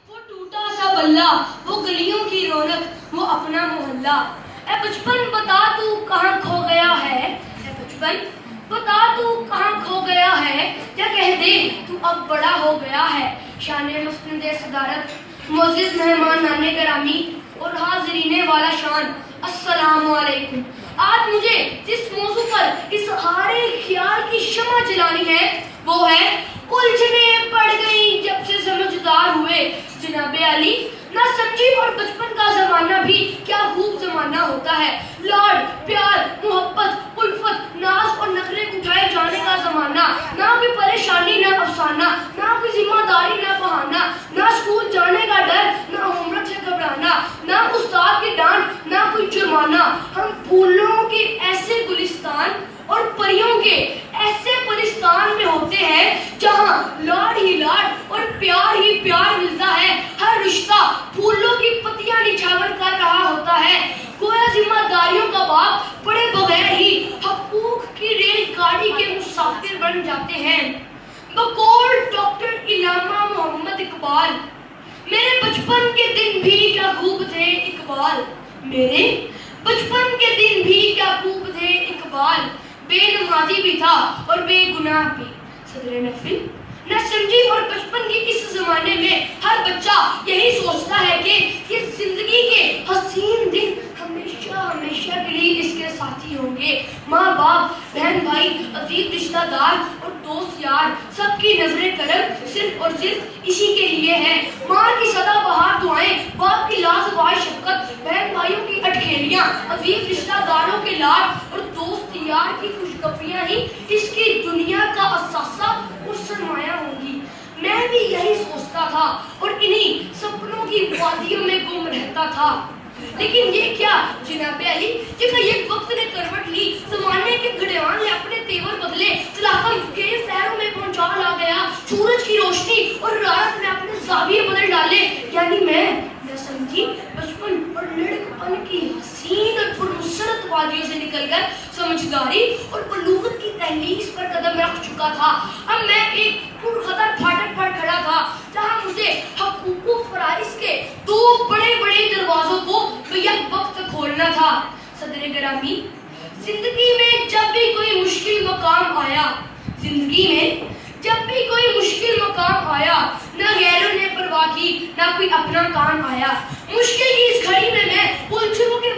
वो टूटा सा बल्ला, वो गलियों की रौनक, वो अपना मोहल्ला। ऐ बचपन बता तू कहाँ खो गया है, ऐ बचपन बता तू कहाँ खो गया है, क्या कह दे तू अब बड़ा हो गया है। शाने मुस्लिम सदारत, मोअज़्ज़िज़ मेहमान नाने करामी और हाज़रीने वाला शान, अस्सलामु अलैकुम। आज मुझे जिस मौजू पर इस हारे ख्याल की शमा जलानी है वो है उलझने पड़ गई जब से समझदार हुए जनाबे अली। ना समझी और बचपन का जमाना भी क्या खूब जमाना होता है। लाड प्यार मोहब्बत उल्फत नाज और नखरे उठाए जाने का जमाना। ना भी परेशानी ना अफसाना, ना कोई जिम्मेदारी ना बहाना, ना स्कूल जाने का डर ना होमवर्क से घबराना, ना उस्ताद की डांट ना कोई जुर्माना। हम फूलों के ऐसे गुलिस्तान और परियों के ऐसे परिस्तान में होते हैं जहाँ लाड ही लाड और प्यार ही प्यार मिलता है। हर रिश्ता फूलों की पत्तियां निछावर कर रहा होता है। गोया जिम्मेदारियों का बाप पड़े बगैर ही हकूक की रेलगाड़ी के मुसाफिर बन जाते हैं। बकौल डॉक्टर इलामा मोहम्मद इकबाल, मेरे बचपन के दिन भी क्या खूब थे इकबाल, मेरे बचपन के दिन भी क्या खूब थे इकबाल। बेनमाजी भी था और बेगुनाह भी। सदर नफिल न समझी और बचपन के इस जमाने में हर बच्चा यही सोचता है कि ये जिंदगी के हसीन दिन हमेशा हमेशा के लिए इसके साथी होंगे। माँ बाप बहन भाई अजीब रिश्तेदार और दोस्त यार सबकी नजरें करम सिर्फ और सिर्फ इसी के लिए है। माँ की सदाबहार दुआएं, बाप की लाजवाब शफकत, बहन भाइयों की अटखेलियां, अजीब रिश्तेदारों के लाड और दोस्त यार की खुशखबरियां ही इसकी दुनिया का असासा और सरमाया होंगी। मैं भी यही सोचता था और इन्हीं सपनों की वादियों में गुम रहता था। लेकिन ये क्या जनाबे अली, जब एक वक्त ने करवट ली, जमाने के घड़ियाल ने अपने तेवर बदले, सलातम के शहरों में पहुंचा ला गया सूरज की रोशनी और रात ने अपने ज़ाविये बदल डाले। यानी मैं समझी बचपन और लड़कपन की हसीन और पुरनुसरत वादियों से निकलकर समझदारी और बलूगत की तहलीस पर कदम रख चुका था। अब मैं एक पुरखतर फाटक पर खड़ा था जहां मुझे हकूक फराइज के दो बड़े बड़े दरवाजों को बेयक वक्त खोलना था। सदर गिरामी, जिंदगी में जब भी कोई मुश्किल मकाम आया, जिंदगी में जब भी कोई मुश्किल मकाम आया, ना गैरों ने परवाह की ना कोई अपना काम आया। मुश्किल की इस घड़ी में मैं उलझनों के